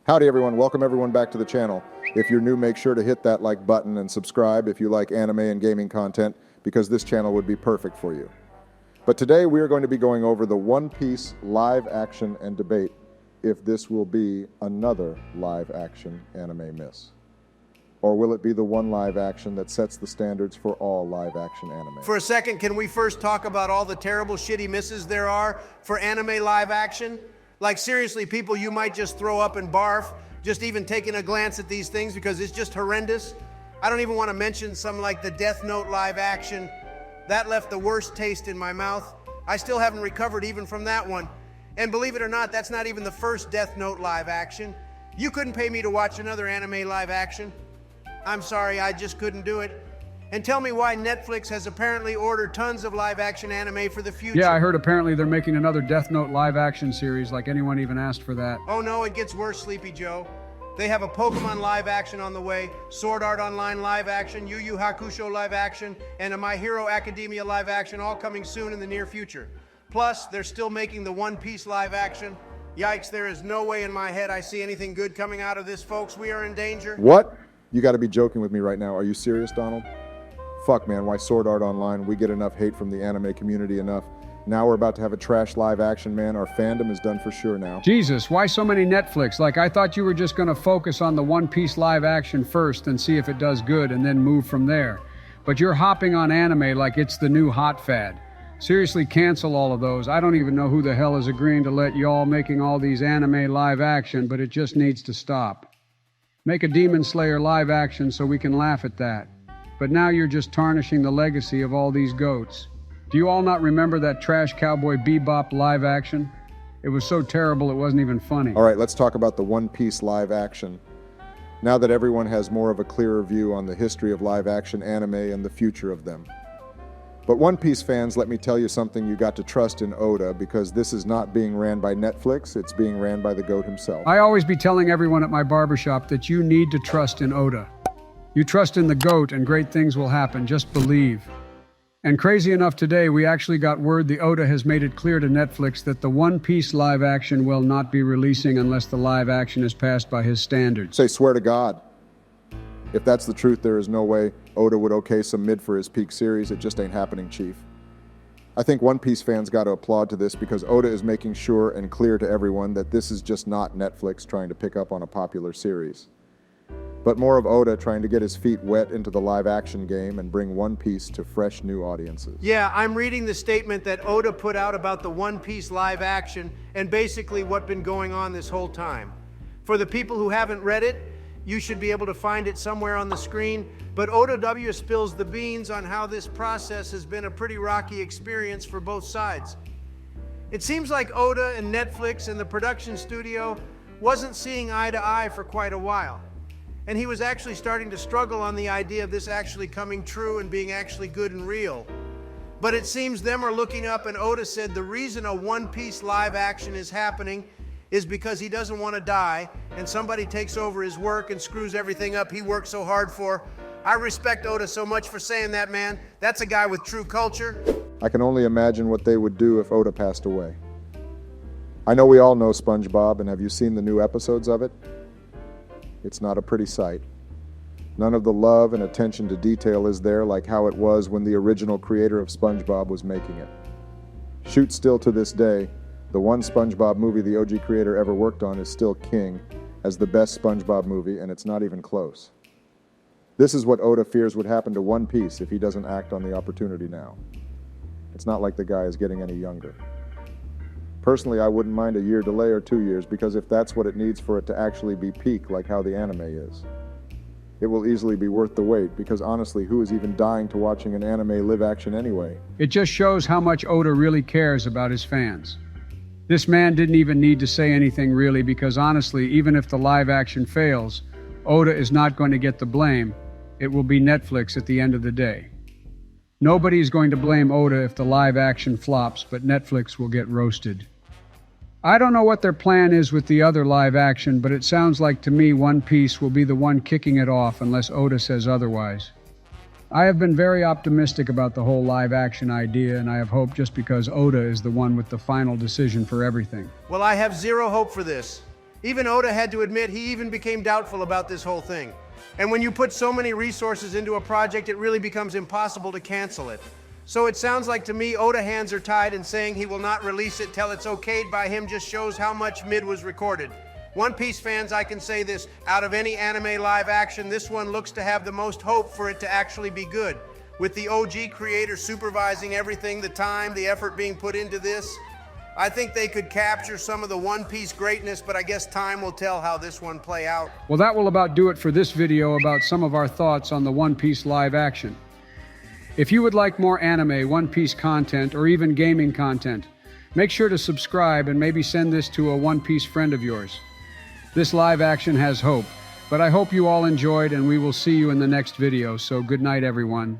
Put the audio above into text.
Howdy everyone, welcome everyone back to the channel. If you're new, make sure to hit that like button and subscribe if you like anime and gaming content, because this channel would be perfect for you. But today we are going to be going over the One Piece live action and debate if this will be another live action anime miss. Or will it be the one live action that sets the standards for all live action anime? For a second, can we first talk about all the terrible, shitty misses there are for anime live action? Like seriously, people, you might just throw up and barf, just even taking a glance at these things because it's just horrendous. I don't even want to mention some like the Death Note live action. That left the worst taste in my mouth. I still haven't recovered even from that one. And believe it or not, that's not even the first Death Note live action. You couldn't pay me to watch another anime live action. I'm sorry, I just couldn't do it. And tell me why Netflix has apparently ordered tons of live-action anime for the future. Yeah, I heard apparently they're making another Death Note live-action series, like anyone even asked for that. Oh no, it gets worse, Sleepy Joe. They have a Pokemon live-action on the way, Sword Art Online live-action, Yu Yu Hakusho live-action, and a My Hero Academia live-action all coming soon in the near future. Plus, they're still making the One Piece live-action. Yikes, there is no way in my head I see anything good coming out of this, folks. We are in danger. What? You gotta be joking with me right now. Are you serious, Donald? Fuck, man, why Sword Art Online? We get enough hate from the anime community enough. Now we're about to have a trash live action, man. Our fandom is done for sure now. Jesus, why so many Netflix? Like, I thought you were just gonna focus on the One Piece live action first and see if it does good and then move from there. But you're hopping on anime like it's the new hot fad. Seriously, cancel all of those. I don't even know who the hell is agreeing to let y'all making all these anime live action, but it just needs to stop. Make a Demon Slayer live action so we can laugh at that. But now you're just tarnishing the legacy of all these goats. Do you all not remember that trash Cowboy Bebop live action? It was so terrible it wasn't even funny. All right, let's talk about the One Piece live action. Now that everyone has more of a clearer view on the history of live action anime and the future of them. But One Piece fans, let me tell you something you got to trust in Oda, because this is not being ran by Netflix, it's being ran by the GOAT himself. I always be telling everyone at my barbershop that you need to trust in Oda. You trust in the GOAT and great things will happen, just believe. And crazy enough, today we actually got word the Oda has made it clear to Netflix that the One Piece live action will not be releasing unless the live action is passed by his standards. Say, swear to God. If that's the truth, there is no way Oda would okay some mid for his peak series. It just ain't happening, Chief. I think One Piece fans got to applaud to this, because Oda is making sure and clear to everyone that this is just not Netflix trying to pick up on a popular series, but more of Oda trying to get his feet wet into the live action game and bring One Piece to fresh new audiences. Yeah, I'm reading the statement that Oda put out about the One Piece live action and basically what's been going on this whole time. For the people who haven't read it, you should be able to find it somewhere on the screen, but Oda W spills the beans on how this process has been a pretty rocky experience for both sides. It seems like Oda and Netflix and the production studio wasn't seeing eye to eye for quite a while. And he was actually starting to struggle on the idea of this actually coming true and being actually good and real. But it seems them are looking up, and Oda said the reason a One Piece live action is happening is because he doesn't want to die and somebody takes over his work and screws everything up he worked so hard for. I respect Oda so much for saying that, man. That's a guy with true culture. I can only imagine what they would do if Oda passed away. I know we all know SpongeBob, and have you seen the new episodes of it? It's not a pretty sight. None of the love and attention to detail is there like how it was when the original creator of SpongeBob was making it. Shoot, still to this day, the one SpongeBob movie the OG creator ever worked on is still king as the best SpongeBob movie, and it's not even close. This is what Oda fears would happen to One Piece if he doesn't act on the opportunity now. It's not like the guy is getting any younger. Personally, I wouldn't mind a year delay or 2 years, because if that's what it needs for it to actually be peak like how the anime is, it will easily be worth the wait, because honestly, who is even dying to watching an anime live action anyway? It just shows how much Oda really cares about his fans. This man didn't even need to say anything really, because honestly, even if the live action fails, Oda is not going to get the blame. It will be Netflix at the end of the day. Nobody is going to blame Oda if the live action flops, but Netflix will get roasted. I don't know what their plan is with the other live action, but it sounds like to me One Piece will be the one kicking it off unless Oda says otherwise. I have been very optimistic about the whole live action idea, and I have hope just because Oda is the one with the final decision for everything. Well, I have zero hope for this. Even Oda had to admit he even became doubtful about this whole thing. And when you put so many resources into a project, it really becomes impossible to cancel it. So it sounds like to me Oda hands are tied, and saying he will not release it till it's okayed by him just shows how much mid was recorded. One Piece fans, I can say this, out of any anime live action, this one looks to have the most hope for it to actually be good. With the OG creator supervising everything, the time, the effort being put into this, I think they could capture some of the One Piece greatness, but I guess time will tell how this one play out. Well, that will about do it for this video about some of our thoughts on the One Piece live action. If you would like more anime, One Piece content, or even gaming content, make sure to subscribe and maybe send this to a One Piece friend of yours. This live action has hope, but I hope you all enjoyed, and we will see you in the next video. So good night, everyone.